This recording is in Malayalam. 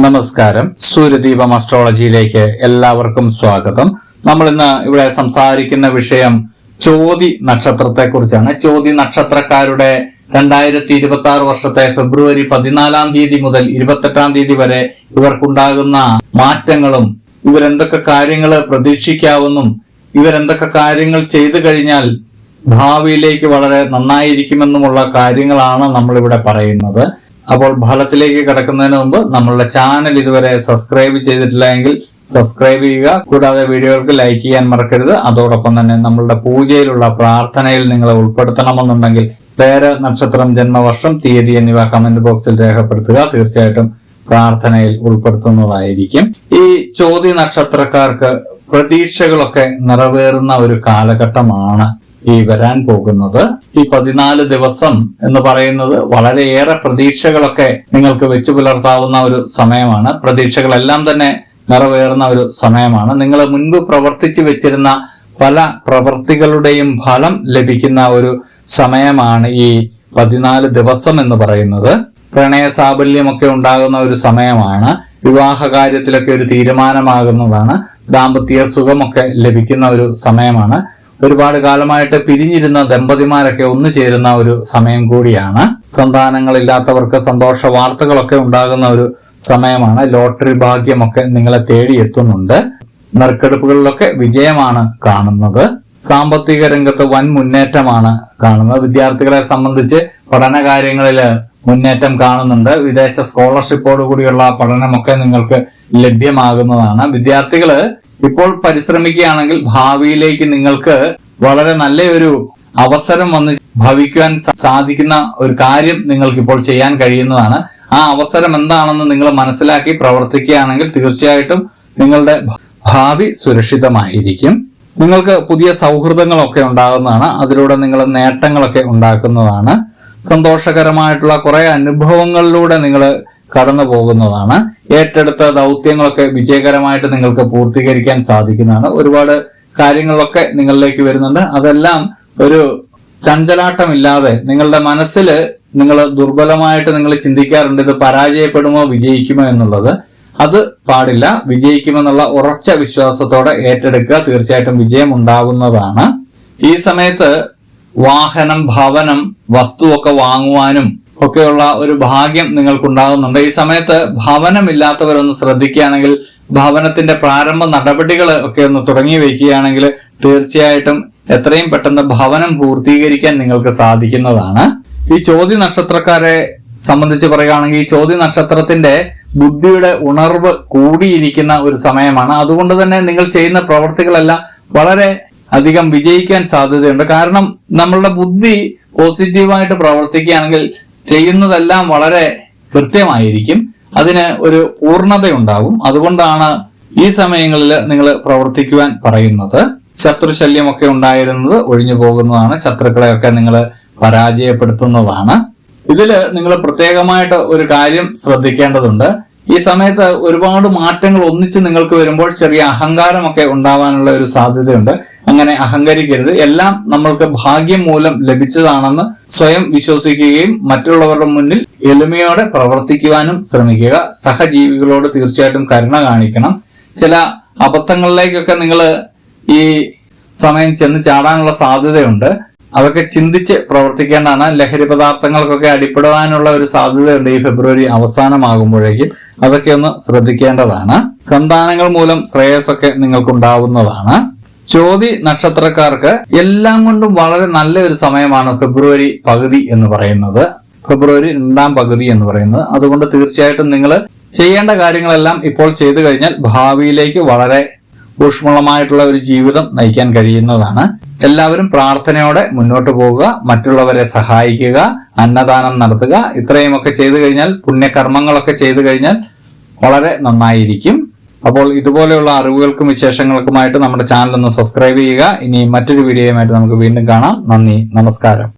നമസ്കാരം. സൂര്യദീപം അസ്ട്രോളജിയിലേക്ക് എല്ലാവർക്കും സ്വാഗതം. നമ്മൾ ഇന്ന് ഇവിടെ സംസാരിക്കുന്ന വിഷയം ചോതി നക്ഷത്രത്തെ കുറിച്ചാണ്. ചോതി നക്ഷത്രക്കാരുടെ 2026 വർഷത്തെ ഫെബ്രുവരി 14 തീയതി മുതൽ 28 തീയതി വരെ ഇവർക്കുണ്ടാകുന്ന മാറ്റങ്ങളും ഇവരെന്തൊക്കെ കാര്യങ്ങൾ പ്രതീക്ഷിക്കാവുന്നും ഇവരെന്തൊക്കെ കാര്യങ്ങൾ ചെയ്തു കഴിഞ്ഞാൽ ഭാവിയിലേക്ക് വളരെ നന്നായിരിക്കുമെന്നുമുള്ള കാര്യങ്ങളാണ് നമ്മളിവിടെ പറയുന്നത്. അപ്പോൾ ഫലത്തിലേക്ക് കടക്കുന്നതിന് മുമ്പ് നമ്മളുടെ ചാനൽ ഇതുവരെ സബ്സ്ക്രൈബ് ചെയ്തിട്ടില്ല എങ്കിൽ സബ്സ്ക്രൈബ് ചെയ്യുക. കൂടാതെ വീഡിയോകൾക്ക് ലൈക്ക് ചെയ്യാൻ മറക്കരുത്. അതോടൊപ്പം തന്നെ നമ്മളുടെ പൂജയിലുള്ള പ്രാർത്ഥനയിൽ നിങ്ങൾ ഉൾപ്പെടുത്തണമെന്നുണ്ടെങ്കിൽ പേര്, നക്ഷത്രം, ജന്മവർഷം, തീയതി എന്നിവ കമന്റ് ബോക്സിൽ രേഖപ്പെടുത്തുക. തീർച്ചയായിട്ടും പ്രാർത്ഥനയിൽ ഉൾപ്പെടുത്തുന്നതായിരിക്കും. ഈ ചോതി നക്ഷത്രക്കാർക്ക് പ്രതീക്ഷകളൊക്കെ നിറവേറുന്ന ഒരു കാലഘട്ടമാണ് ഈ വരാൻ പോകുന്നത്. ഈ 14 ദിവസം എന്ന് പറയുന്നത് വളരെയേറെ പ്രതീക്ഷകളൊക്കെ നിങ്ങൾക്ക് വെച്ചു പുലർത്താവുന്ന ഒരു സമയമാണ്. പ്രതീക്ഷകളെല്ലാം തന്നെ നിറവേറുന്ന ഒരു സമയമാണ്. നിങ്ങൾ മുൻപ് പ്രവർത്തിച്ചു വെച്ചിരുന്ന പല പ്രവൃത്തികളുടെയും ഫലം ലഭിക്കുന്ന ഒരു സമയമാണ് ഈ 14 ദിവസം എന്ന് പറയുന്നത്. പ്രണയ സാബല്യമൊക്കെ ഉണ്ടാകുന്ന ഒരു സമയമാണ്. വിവാഹ കാര്യത്തിലൊക്കെ ഒരു തീരുമാനമാകുന്നതാണ്. ദാമ്പത്യ സുഖമൊക്കെ ലഭിക്കുന്ന ഒരു സമയമാണ്. ഒരുപാട് കാലമായിട്ട് പിരിഞ്ഞിരുന്ന ദമ്പതിമാരൊക്കെ ഒന്നു ചേരുന്ന ഒരു സമയം കൂടിയാണ്. സന്താനങ്ങളില്ലാത്തവർക്ക് സന്തോഷ വാർത്തകളൊക്കെ ഉണ്ടാകുന്ന ഒരു സമയമാണ്. ലോട്ടറി ഭാഗ്യമൊക്കെ നിങ്ങളെ തേടി എത്തുന്നുണ്ട്. നറുക്കെടുപ്പുകളിലൊക്കെ വിജയമാണ് കാണുന്നത്. സാമ്പത്തിക രംഗത്ത് വൻ മുന്നേറ്റമാണ് കാണുന്നത്. വിദ്യാർത്ഥികളെ സംബന്ധിച്ച് പഠന കാര്യങ്ങളില് മുന്നേറ്റം കാണുന്നുണ്ട്. വിദേശ സ്കോളർഷിപ്പോട് കൂടിയുള്ള പഠനമൊക്കെ നിങ്ങൾക്ക് ലഭ്യമാകുന്നതാണ്. വിദ്യാർത്ഥികള് ഇപ്പോൾ പരിശ്രമിക്കുകയാണെങ്കിൽ ഭാവിയിലേക്ക് നിങ്ങൾക്ക് വളരെ നല്ലൊരു അവസരം വന്ന് ഭവിക്കുവാൻ സാധിക്കുന്ന ഒരു കാര്യം നിങ്ങൾക്ക് ഇപ്പോൾ ചെയ്യാൻ കഴിയുന്നതാണ്. ആ അവസരം എന്താണെന്ന് നിങ്ങൾ മനസ്സിലാക്കി പ്രവർത്തിക്കുകയാണെങ്കിൽ തീർച്ചയായിട്ടും നിങ്ങളുടെ ഭാവി സുരക്ഷിതമായിരിക്കും. നിങ്ങൾക്ക് പുതിയ സൗഹൃദങ്ങളൊക്കെ ഉണ്ടാകുന്നതാണ്. അതിലൂടെ നിങ്ങൾ നേട്ടങ്ങളൊക്കെ ഉണ്ടാക്കുന്നതാണ്. സന്തോഷകരമായിട്ടുള്ള കുറെ അനുഭവങ്ങളിലൂടെ നിങ്ങൾ കടന്നു പോകുന്നതാണ്. ഏറ്റെടുത്ത ദൗത്യങ്ങളൊക്കെ വിജയകരമായിട്ട് നിങ്ങൾക്ക് പൂർത്തീകരിക്കാൻ സാധിക്കുന്നതാണ്. ഒരുപാട് കാര്യങ്ങളൊക്കെ നിങ്ങളിലേക്ക് വരുന്നുണ്ട്. അതെല്ലാം ഒരു ചഞ്ചലാട്ടമില്ലാതെ നിങ്ങളുടെ മനസ്സിൽ നിങ്ങൾ ദുർബലമായിട്ട് നിങ്ങൾ ചിന്തിക്കാറുണ്ട്, ഇത് പരാജയപ്പെടുമോ വിജയിക്കുമോ എന്നുള്ളത്. അത് പാടില്ല. വിജയിക്കുമെന്നുള്ള ഉറച്ച വിശ്വാസത്തോടെ ഏറ്റെടുക്കുക. തീർച്ചയായിട്ടും വിജയം ഉണ്ടാകുന്നതാണ്. ഈ സമയത്ത് വാഹനം, ഭവനം, വസ്തുവൊക്കെ വാങ്ങുവാനും ഒക്കെയുള്ള ഒരു ഭാഗ്യം നിങ്ങൾക്കുണ്ടാകുന്നുണ്ട്. ഈ സമയത്ത് ഭവനമില്ലാത്തവരൊന്ന് ശ്രദ്ധിക്കുകയാണെങ്കിൽ ഭവനത്തിന്റെ പ്രാരംഭ നടപടികൾ ഒക്കെ ഒന്ന് തുടങ്ങി വെക്കുകയാണെങ്കിൽ തീർച്ചയായിട്ടും എത്രയും പെട്ടെന്ന് ഭവനം പൂർത്തീകരിക്കാൻ നിങ്ങൾക്ക് സാധിക്കുന്നതാണ്. ഈ ചോതി നക്ഷത്രക്കാരെ സംബന്ധിച്ച് പറയുകയാണെങ്കിൽ ഈ ചോതി നക്ഷത്രത്തിന്റെ ബുദ്ധിയുടെ ഉണർവ് കൂടിയിരിക്കുന്ന ഒരു സമയമാണ്. അതുകൊണ്ട് തന്നെ നിങ്ങൾ ചെയ്യുന്ന പ്രവർത്തികളെല്ലാം വളരെ അധികം വിജയിക്കാൻ സാധ്യതയുണ്ട്. കാരണം നമ്മളുടെ ബുദ്ധി പോസിറ്റീവായിട്ട് പ്രവർത്തിക്കുകയാണെങ്കിൽ ചെയ്യുന്നതെല്ലാം വളരെ കൃത്യമായിരിക്കും. അതിന് ഒരു പൂർണ്ണതയുണ്ടാവും. അതുകൊണ്ടാണ് ഈ സമയങ്ങളിൽ നിങ്ങൾ പ്രവർത്തിക്കുവാൻ പറയുന്നത്. ശത്രുശല്യമൊക്കെ ഉണ്ടായിരുന്നത് ഒഴിഞ്ഞു പോകുന്നതാണ്. ശത്രുക്കളെയൊക്കെ നിങ്ങൾ പരാജയപ്പെടുത്തുന്നതാണ്. ഇതില് നിങ്ങൾ പ്രത്യേകമായിട്ട് ഒരു കാര്യം ശ്രദ്ധിക്കേണ്ടതുണ്ട്. ഈ സമയത്ത് ഒരുപാട് മാറ്റങ്ങൾ ഒന്നിച്ച് നിങ്ങൾക്ക് വരുമ്പോൾ ചെറിയ അഹങ്കാരമൊക്കെ ഉണ്ടാവാനുള്ള ഒരു സാധ്യതയുണ്ട്. അങ്ങനെ അഹങ്കരിക്കരുത്. എല്ലാം നമ്മൾക്ക് ഭാഗ്യം മൂലം ലഭിച്ചതാണെന്ന് സ്വയം വിശ്വസിക്കുകയും മറ്റുള്ളവരുടെ മുന്നിൽ എളിമയോടെ പ്രവർത്തിക്കുവാനും ശ്രമിക്കുക. സഹജീവികളോട് തീർച്ചയായിട്ടും കരുണ കാണിക്കണം. ചില അബദ്ധങ്ങളിലേക്കൊക്കെ നിങ്ങൾ ഈ സമയം ചെന്ന് ചാടാനുള്ള സാധ്യതയുണ്ട്. അതൊക്കെ ചിന്തിച്ച് പ്രവർത്തിക്കേണ്ടതാണ്. ലഹരി പദാർത്ഥങ്ങൾക്കൊക്കെ അടിപ്പെടുവാനുള്ള ഒരു സാധ്യതയുണ്ട് ഈ ഫെബ്രുവരി അവസാനമാകുമ്പോഴേക്കും. അതൊക്കെ ഒന്ന് ശ്രദ്ധിക്കേണ്ടതാണ്. സന്താനങ്ങൾ മൂലം ശ്രേയസ്സൊക്കെ നിങ്ങൾക്കുണ്ടാവുന്നതാണ്. ചോതി നക്ഷത്രക്കാർക്ക് എല്ലാം കൊണ്ടും വളരെ നല്ല ഒരു സമയമാണ് ഫെബ്രുവരി പകുതി എന്ന് പറയുന്നത്. ഫെബ്രുവരി 2ാം പകുതി എന്ന് പറയുന്നത്. അതുകൊണ്ട് തീർച്ചയായിട്ടും നിങ്ങൾ ചെയ്യേണ്ട കാര്യങ്ങളെല്ലാം ഇപ്പോൾ ചെയ്തു കഴിഞ്ഞാൽ ഭാവിയിലേക്ക് വളരെ ഊഷ്മളമായിട്ടുള്ള ഒരു ജീവിതം നയിക്കാൻ കഴിയുന്നതാണ്. എല്ലാവരും പ്രാർത്ഥനയോടെ മുന്നോട്ട് പോവുക, മറ്റുള്ളവരെ സഹായിക്കുക, അന്നദാനം നടത്തുക. ഇത്രയുമൊക്കെ ചെയ്തു കഴിഞ്ഞാൽ, പുണ്യകർമ്മങ്ങളൊക്കെ ചെയ്തു കഴിഞ്ഞാൽ വളരെ നന്നായിരിക്കും. അപ്പോൾ ഇതുപോലെയുള്ള അറിവുകൾക്കും വിശേഷങ്ങൾക്കുമായിട്ട് നമ്മുടെ ചാനൽ ഒന്ന് സബ്സ്ക്രൈബ് ചെയ്യുക. ഇനി മറ്റൊരു വീഡിയോയുമായിട്ട് നമുക്ക് വീണ്ടും കാണാം. നന്ദി, നമസ്കാരം.